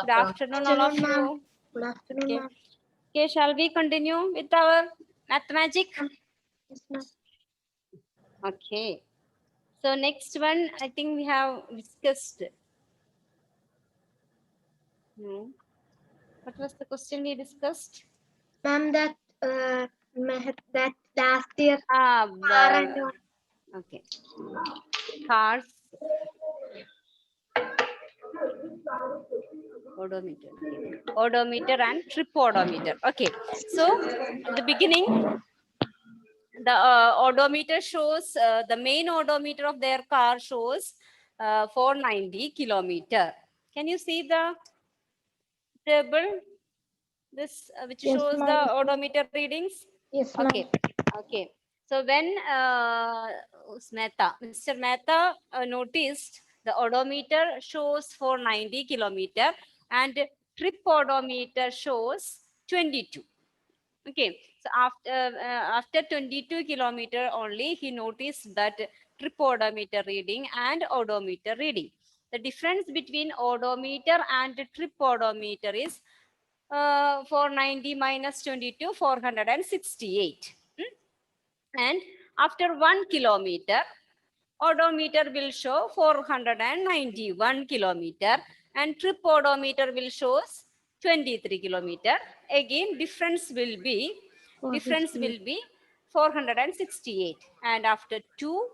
Good afternoon, all of you. Good afternoon, Okay. ma'am. Okay, shall we continue with our math magic? Yes, ma'am. Okay. So next one, I think we have discussed. What was the question we discussed? Ma'am, that that last year Ah, car and okay. Cars. Odometer. Okay. Odometer and trip odometer. Okay. So at the beginning, the odometer shows the main odometer of their car shows 490 kilometer. Can you see the table? This which yes, shows the ma'am. odometer readings. Yes, Okay. ma'am. Okay. So when Mr. Mehta noticed the odometer shows 490 kilometer and trip odometer shows 22. Okay, so after 22 kilometer only, he noticed that trip odometer reading and odometer reading. The difference between odometer and trip odometer is 490 minus 22, 468. And after 1 kilometer, odometer will show 491 kilometer and trip odometer will show 23 kilometer. Again, difference will be 468, and after 2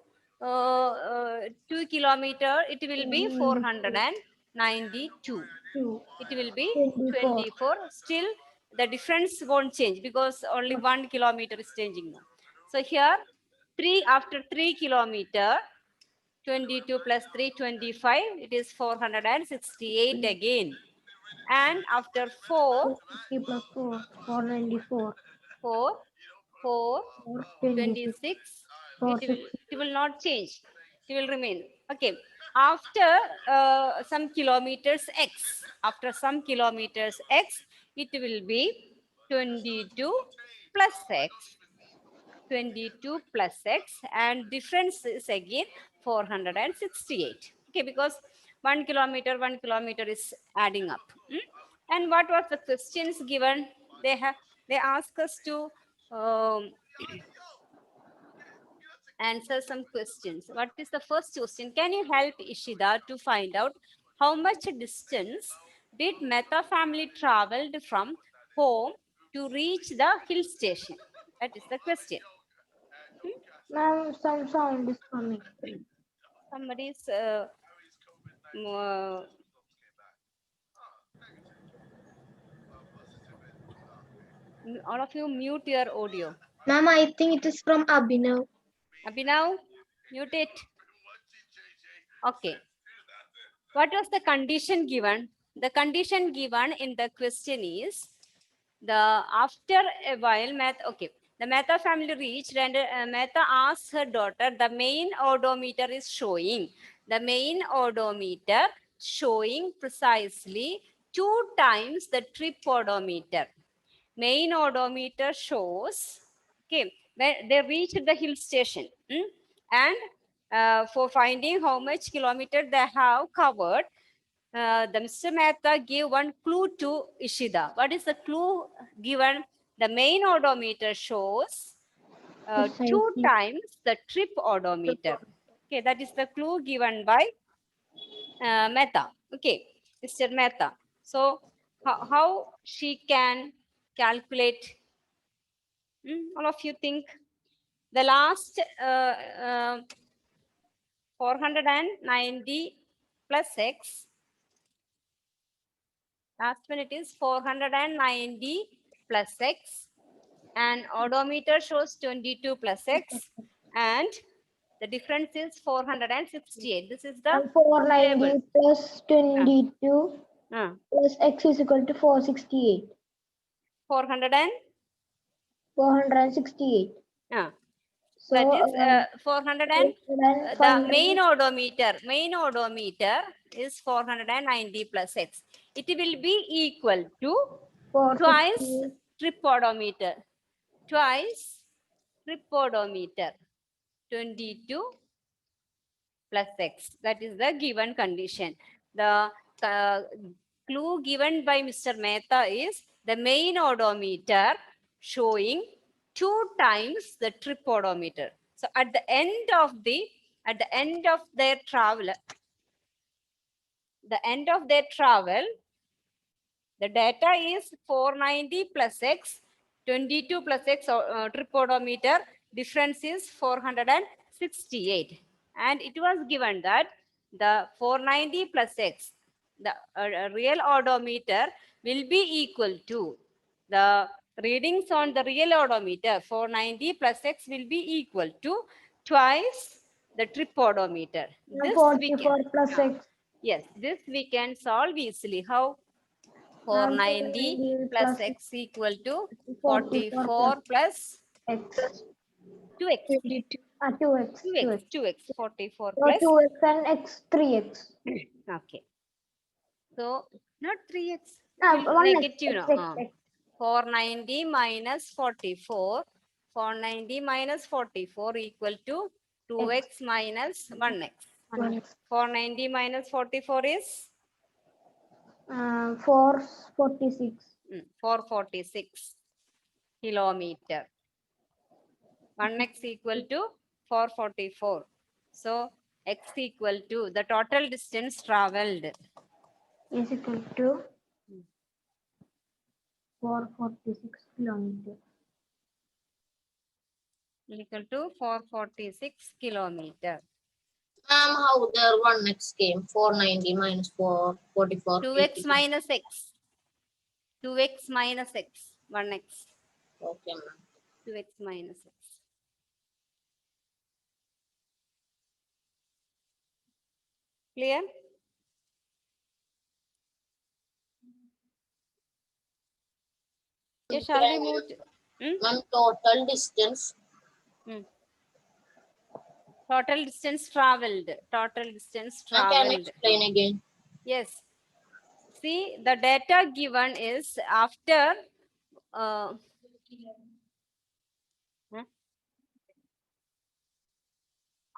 kilometer it will be 492. It will be 24. Still the difference won't change because only 1 kilometer is changing now. So here after 3 kilometer, 22 plus 3, 25, it is 468 again. And after 4, 50 plus 4, 494. 4, 4, 26. 26, 4, it will not change. It will remain. Okay. After some kilometers x, it will be 22 plus x. 22 plus x, and difference is again 468. Okay, because 1 kilometer is adding up. And what was the questions given? They ask us to answer some questions. What is the first question? Can you help Ishida to find out how much distance did Mehta family traveled from home to reach the hill station? That is the question. Ma'am, some sound is coming. Somebody's all of you mute your audio. Ma'am, I think it is from Abhinav. Abhinav, mute it. Okay. What was the condition given? The condition given in the question is after a while the Mehta family reached and Mehta asked her daughter, the main odometer is showing. The main odometer showing precisely 2 times the trip odometer. Main odometer shows, okay, when they reached the hill station and for finding how much kilometer they have covered, the Mr. Mehta gave one clue to Ishida. What is the clue given? The main odometer shows 2 times the trip odometer. Okay, that is the clue given by Mehta. Okay, Mr. Mehta. So how she can calculate? All of you think the last 490 plus x. Last one it is 490 plus x, and odometer shows 22 plus x, and the difference is 468. This is the 490 table. plus 22 plus x is equal to 468. 468. So that is 400 and the main odometer is 490 plus x. It will be equal to twice trip odometer. Twice trip odometer. 22 plus x. That is the given condition. The clue given by Mr. Mehta is the main odometer showing 2 times the trip odometer. So at the end of their travel, the data is 490 plus X, 22 plus X trip odometer, difference is 468. And it was given that the 490 plus X, the real odometer will be equal to the readings on the real odometer, 490 plus X will be equal to twice the trip odometer. This we 44 can, plus X. yes, this we can solve easily. How? 490 plus X equal to 44 plus X. 2X. 22. 2X. 2X. 2X. 44 So plus. 2X and X, 3X. Okay. So, not 3X. One Negative. X, No. 490 minus 44. 490 minus 44 equal to 2X minus 1X. 490 minus 44 is? 446. 446 kilometer. 1x equal to 444. So x equal to the total distance traveled. Is equal to 446 kilometers. Equal to 446 kilometer. How there 1x came? 490 minus 444. 2x minus x. 2x minus x. 1x. Okay, ma'am. 2x minus x. Clear? Yeah, shall we move to, Ma'am, total distance. Total distance traveled. Total distance Ma'am, can you traveled. explain again? Yes. See, the data given is after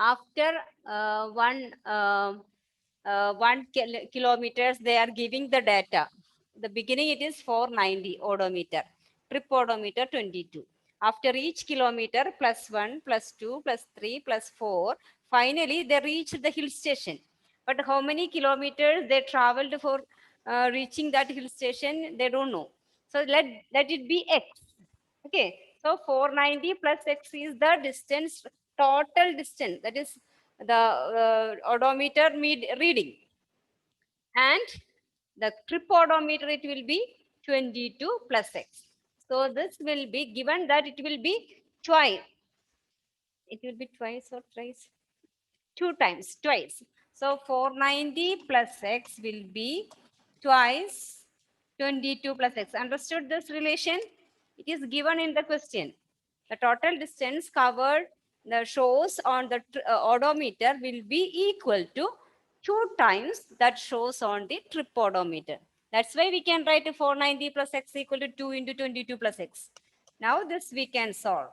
after 1 kilometers, they are giving the data. The beginning it is 490 odometer, trip odometer 22. After each kilometer, plus 1, plus 2, plus 3, plus 4, finally they reached the hill station. But how many kilometers they traveled for reaching that hill station, they don't know. So let it be X. Okay, so 490 plus X is the distance, total distance, that is the odometer reading. And the trip odometer, it will be 22 plus X. So this will be given that it will be twice. It will be twice or thrice? 2 times, twice. So 490 plus X will be twice 22 plus X. Understood this relation? It is given in the question. The total distance covered, the shows on the odometer will be equal to 2 times that shows on the trip odometer. That's why we can write 490 plus X equal to 2 into 22 plus X. Now this we can solve.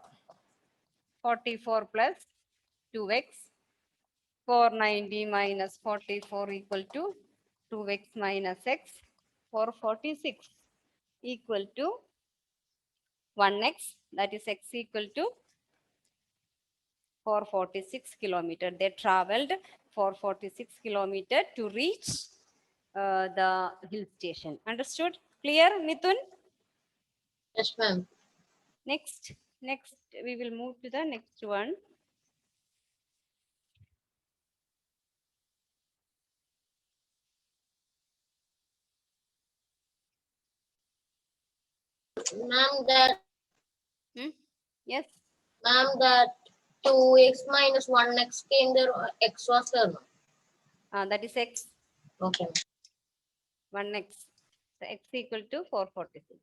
44 plus 2X. 490 minus 44 equal to 2x minus x. 446 equal to 1x, that is x equal to 446 kilometer. They traveled 446 kilometer to reach the hill station. Understood? Clear, Mithun? Yes, ma'am. Next, we will move to the next one. Ma'am, that. Yes. Ma'am, that 2x minus 1x came there. X was there. That is x. Okay. 1x. So x equal to 446.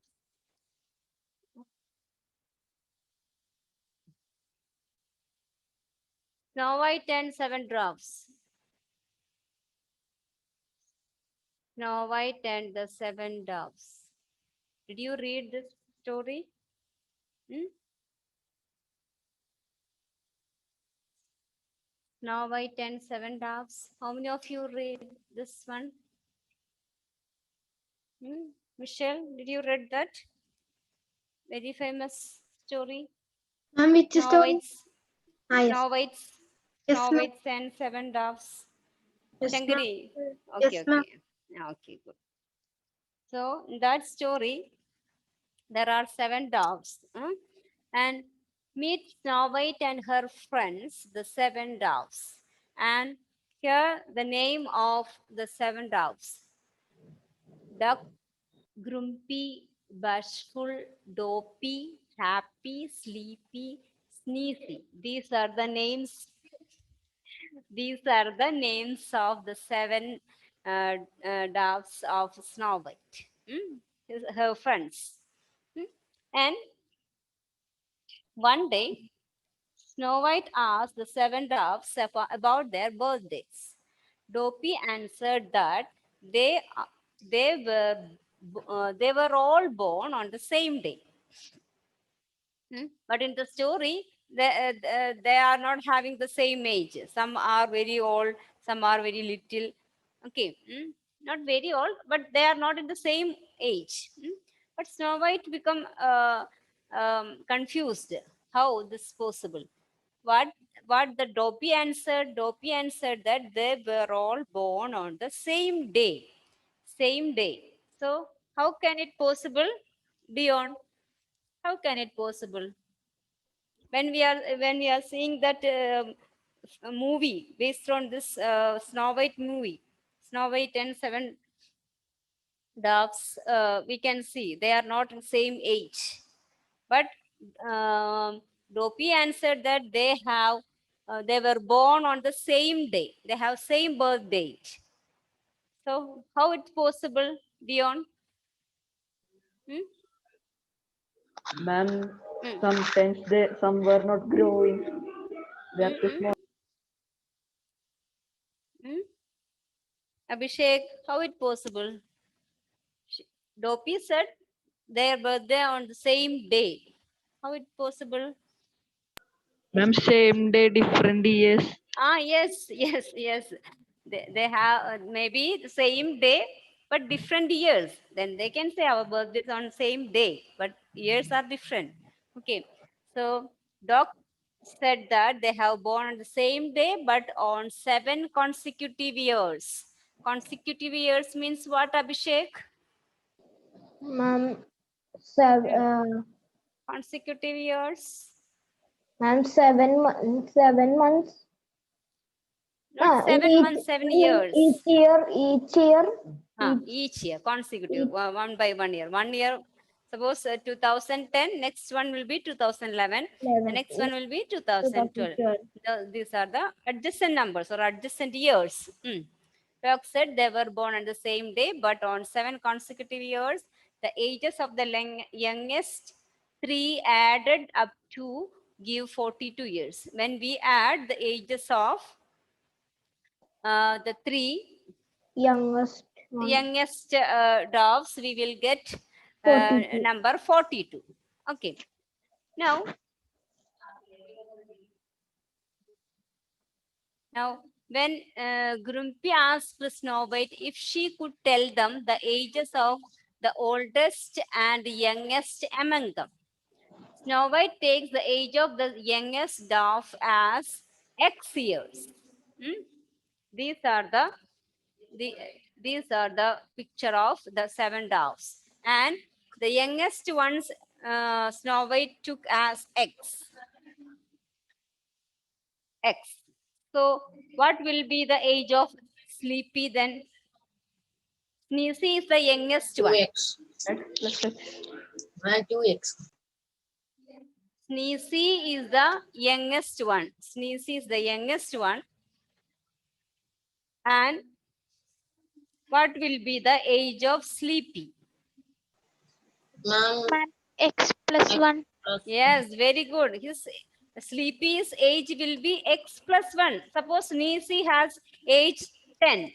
Snow White and 7 Dwarfs. Snow White and the 7 Dwarfs. Did you read this story? Snow White and 7 Dwarfs. How many of you read this one? Michelle, did you read that? Very famous story. Ma'am, which Snow story? White's, Yes. Snow White's, Yes, Snow ma'am. White's and Seven Dwarfs. Yes, ma'am. Shankari. Okay, Yes, ma'am. okay. Okay, good. So in that story, there are 7 doves. And meet Snow White and her friends, the 7 doves. And here the name of the 7 doves. Duck, Grumpy, Bashful, Dopey, Happy, Sleepy, Sneezy. These are the names. These are the names of the 7 doves of Snow White. Her friends. And one day, Snow White asked the 7 doves about their birthdays. Dopey answered that they, they, were, they were all born on the same day. But in the story, they are not having the same age. Some are very old, some are very little. Okay, not very old, but they are not in the same age. But Snow White become confused. How this is possible? What the Dopey answered? Dopey answered that they were all born on the same day. Same day. So how can it possible, Dion? How can it possible? When we are seeing that movie based on this Snow White movie, Snow White and 7 doves, we can see they are not in same age. But Dopey answered that they were born on the same day. They have same birth date. So how it's possible, Dion? Ma'am, Hmm. sometimes some were not growing. They are too small. Abhishek, how it possible? Dopey said their birthday on the same day. How it possible? Ma'am, same day, different years. Yes, yes. They have maybe the same day, but different years. Then they can say our birthday is on same day, but years are different. Okay. So Doc said that they have born on the same day, but on 7 consecutive years. Consecutive years means what, Abhishek? Ma'am, Consecutive years. ma'am, 7 months. Not 7 months, 7 years. Each year, Each year, consecutive, one by 1 year. 1 year, suppose 2010, next one will be 2011, the next one will be 2012. These are the adjacent numbers or adjacent years. Doc said they were born on the same day, but on 7 consecutive years, the ages of the youngest 3 added up to give 42 years. When we add the ages of the 3 youngest doves, we will get 42. number 42. Okay. Now, when Grumpy asked Snow White if she could tell them the ages of the oldest and youngest among them, Snow White takes the age of the youngest dove as X years. These are the picture of the 7 doves, and the youngest ones Snow White took as X. So what will be the age of Sleepy then? Sneezy is the youngest one. 2x. X plus X. 2x. Sneezy is the youngest one. Sneezy is the youngest one. And what will be the age of Sleepy? Ma'am, X plus 1. Yes, very good. His Sleepy's age will be X plus 1. Suppose Sneezy has age 10.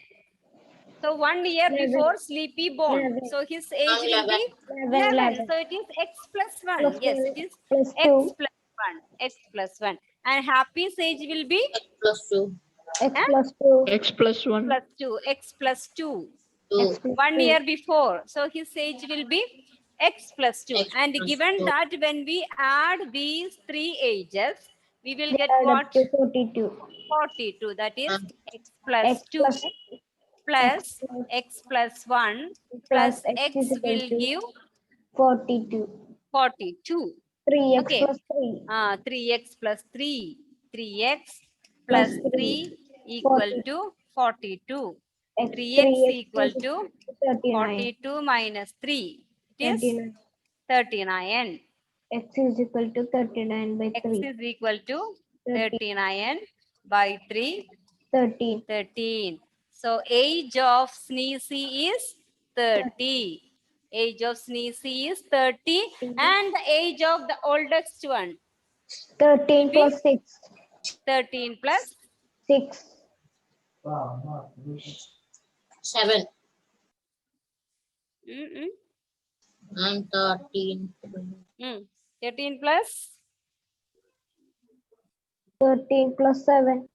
So 1 year 11. before Sleepy born. 11. So his age will be 11. 11. So it is X plus 1. Plus Yes, 1, it is plus X 2. plus 1. X plus 1. And Happy's age will be x plus 2. X plus 2. X plus 1. plus 2. X plus 2. 2. 1 year before. So his age will be x plus 2. X And plus given 2. that when we add these three ages, we will They get add what? up to 42. 42. That is Um, x plus X 2 plus plus plus x plus 1 plus plus X x is equal will to give 42. 42. 3x Okay. plus 3 3x plus 3. 3x plus plus 3. 3 equal 40. to 42. X 3x 3x equal is to 39. 42 minus 3. It is 39. 39. X is equal to 39 by X 3. is equal to 30. 39 by 3, 13. 13. So age of Sneezy is 30. Age of Sneezy is 30. And the age of the oldest one 13 will be plus 6. 13 plus 6. 7 mm, and 13. 13 plus 13 plus 7.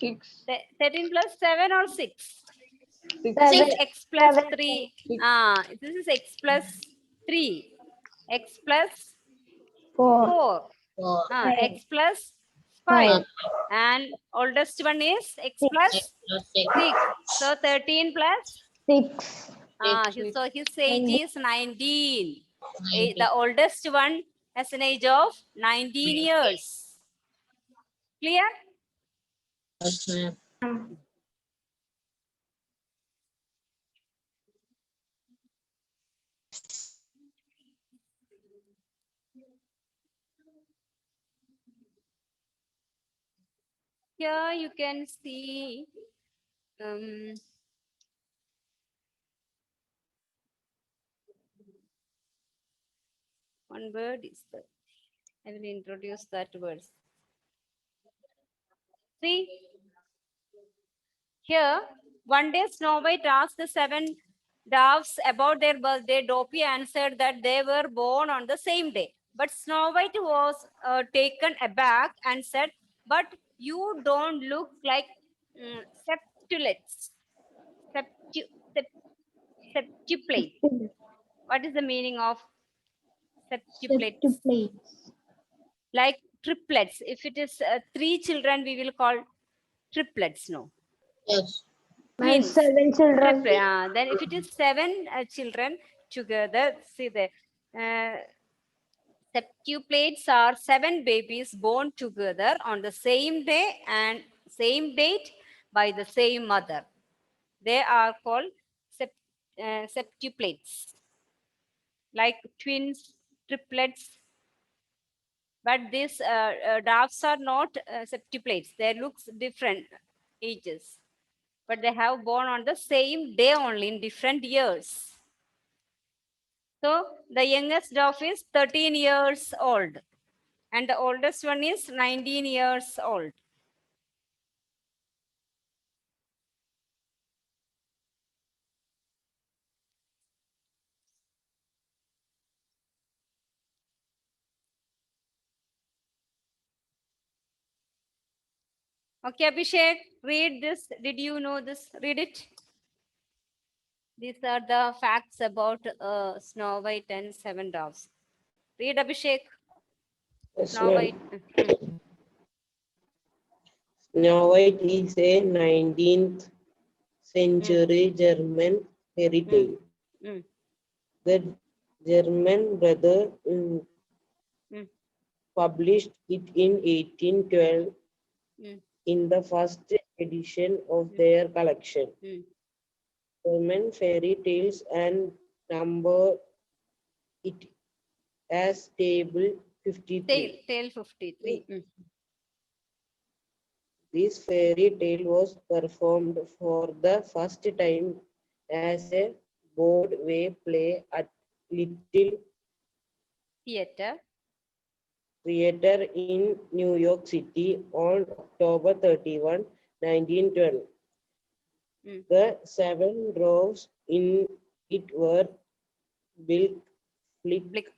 6. 13 plus 7 or 6. 6. 7. X plus 7. 3. 6. This is x plus 3. X plus 4. 4. 4. X plus 5. 5. And oldest one is x 6. plus X plus 6. 6. So 13 plus. 6. So his age is 19. 19. The oldest one has an age of 19 years. Clear? Yes, ma'am. Here you can see one word is that. I will introduce that word. See, here, one day Snow White asked the 7 doves about their birthday. Dopey answered that they were born on the same day. But Snow White was taken aback and said, but you don't look like septuplets. Septuplets. What is the meaning of septuplets? Septuplets. Like triplets. If it is 3 children, we will call triplets, no? Yes. And Twins. 7 children. Then if it is 7 children together, see the septuplets are 7 babies born together on the same day and same date by the same mother. They are called septuplets, like twins, triplets. But these doves are not septuplets. They look different ages. But they have born on the same day only in different years. So the youngest dove is 13 years old and the oldest one is 19 years old. Okay, Abhishek, read this. Did you know this? Read it. These are the facts about Snow White and 7 doves. Read, Abhishek. Yes, Snow ma'am. White. Snow White is a 19th century German fairy tale. Mm. The German brother Mm. published it in 1812 Mm. in the first edition of their collection. Mm. German fairy tales and number it as table 53. Tale 53. Mm. This fairy tale was performed for the first time as a Broadway play at Little Theater. Theater in New York City on October 31, 1912. Mm. The 7 dwarfs in it were Bilk, Flick, Blick.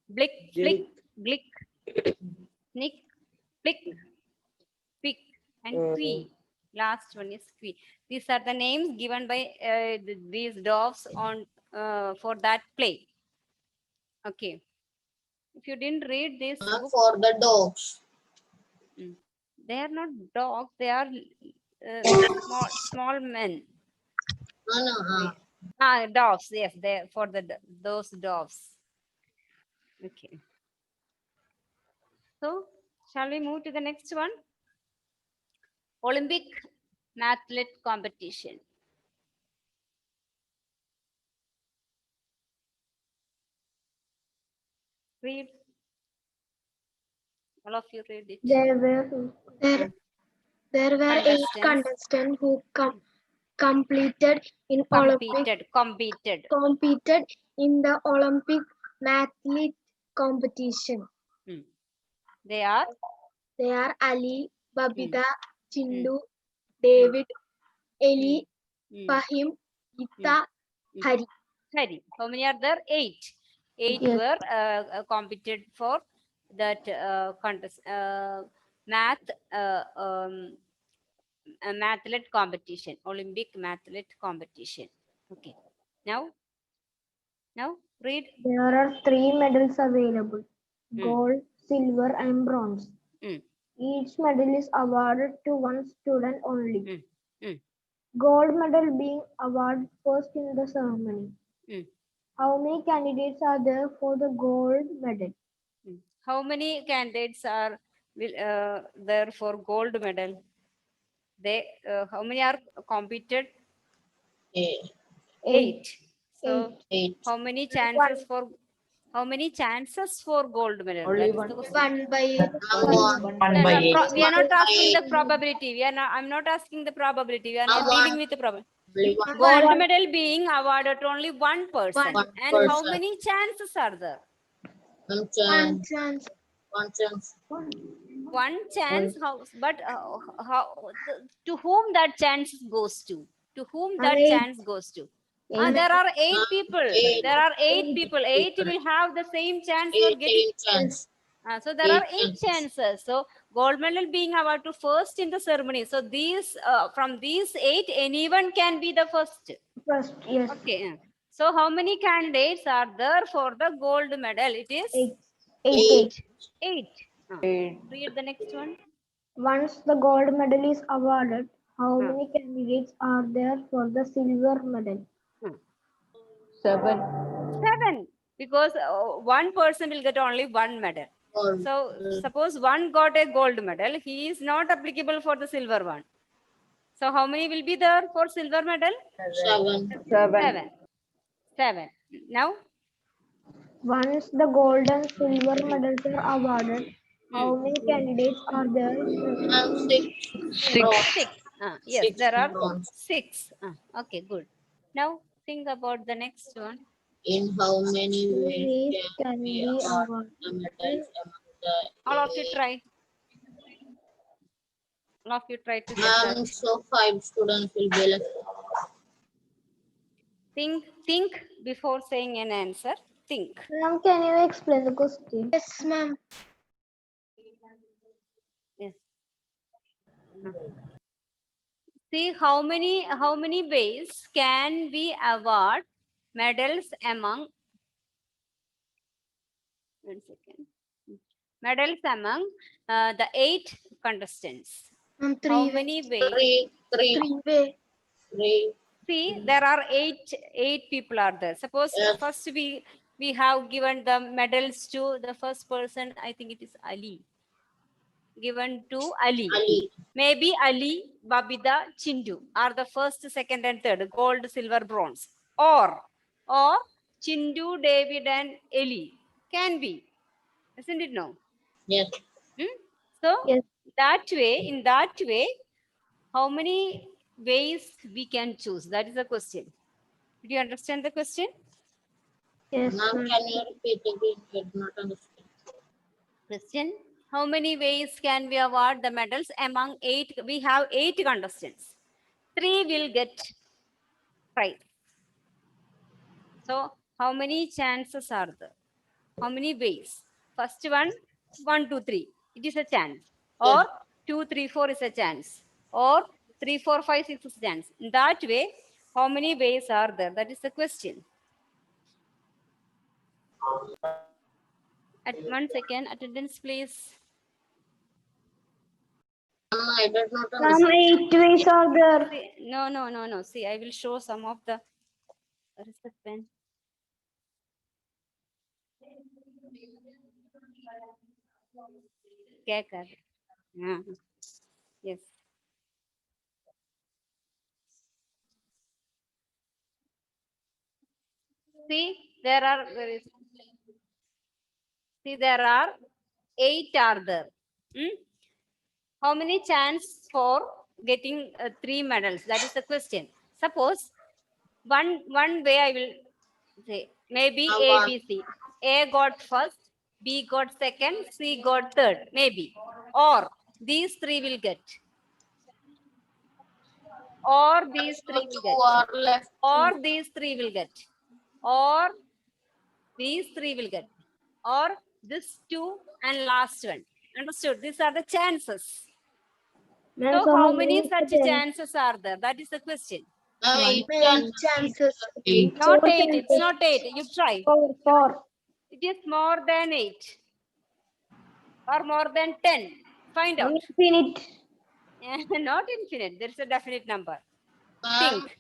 Blick. Flick. Blick. Snick. Pick. Pick. And uh, Quee. Last one is queen. These are the names given by these doves on for that play. Okay. If you didn't read this book, For the dogs. they are not dogs. They are small men. No. Doves. Yes, they for those doves. Okay. So, shall we move to the next one? Olympic mathlete competition. Read. All of you read it. There were eight Contestants. contestants who competed in competed in the Olympic mathlete competition. They are They are Ali, Babita, Chindu, David, Eli, Fahim, Gita, Hari. Hari. How many are there? 8. 8 Yes. were competed for that contest mathlete competition, Olympic mathlete competition. Okay. Now read. There are 3 medals available: gold, silver, and bronze. Each medal is awarded to one student only. Gold medal being awarded first in the ceremony. How many candidates are there for the gold medal? How many candidates are there for gold medal? They how many are competed? 8. So 8. how many chances for gold medal? Only That is one. the question. 1 by 8. No, we are not asking the probability. I'm not asking the probability. We are not dealing with the probability. Gold medal being awarded to only one person. And how many chances are there? One chance. One chance. To whom that chance goes to? To whom that chance goes to? There are 8 people. There are 8 people. 8 will have the same chance for getting. So there are 8 chances. So gold medal being awarded to first in the ceremony. So these from these 8, anyone can be the first. First, yes. Okay. So how many candidates are there for the gold medal? It is 8. 8. 8. Read the next one. Once the gold medal is awarded, how many candidates are there for the silver medal? 7. 7. Because one person will get only one medal. So suppose one got a gold medal, he is not applicable for the silver one. So how many will be there for silver medal? 7. 7. Now? Once the gold and silver medals are awarded, how many candidates are there? 6. Yes, 6 there are bronze. 6. Okay, good. Now think about the next one. In how many ways Can be awarded. the medals among the All of you try. All of you try to get that. so 5 students will be left. Think before saying an answer. Think. Ma'am, can you explain the question? Yes, ma'am. Yes. See how many ways can we award medals among 1 second. Medals among the 8 contestants. How many ways? 3 way. 3. See, there are 8 people are there. Suppose first we have given the medals to the first person. I think it is Ali. Given to Ali. Maybe Ali, Babida, Chindu are the first, second, and third. Gold, silver, bronze. Or Chindu, David, and Eli. Can be. Isn't it no? Yes. So Yes. in that way, how many ways we can choose? That is the question. Did you understand the question? Yes, Ma'am, ma'am. can you repeat again? I did not understand. Question. How many ways can we award the medals among 8? We have 8 contestants. 3 will get prize. So how many chances are there? How many ways? First one, 1, 2, 3. It is a chance. Or 2, 3, 4 is a chance. Or 3, 4, 5, 6 chance. In that way, how many ways are there? That is the question. At 1 second, attendance, please. I did not Some understand. 8 ways are there. No. See, I will show some of the. Where is the pen? Yeah. Yes. See, there are. See, there are 8 are there. Hmm? How many chance for getting 3 medals? That is the question. Suppose one way I will say maybe A, B, C. A got first, B got second, C got third, maybe. Or these 3 will get. Or these 3 will Two get. are left. Or these 3 will get. Or these 3 will get. Or this 2 and last one. Understood? These are the chances. Ma'am, So how many many such chances are there? That is the question. 8 chances? chances. Not 4 8. It's chances. not 8. You try. 4. It is more than 8 or more than 10. Find out. Infinite. Not infinite. There's a definite number. Ma'am, Think.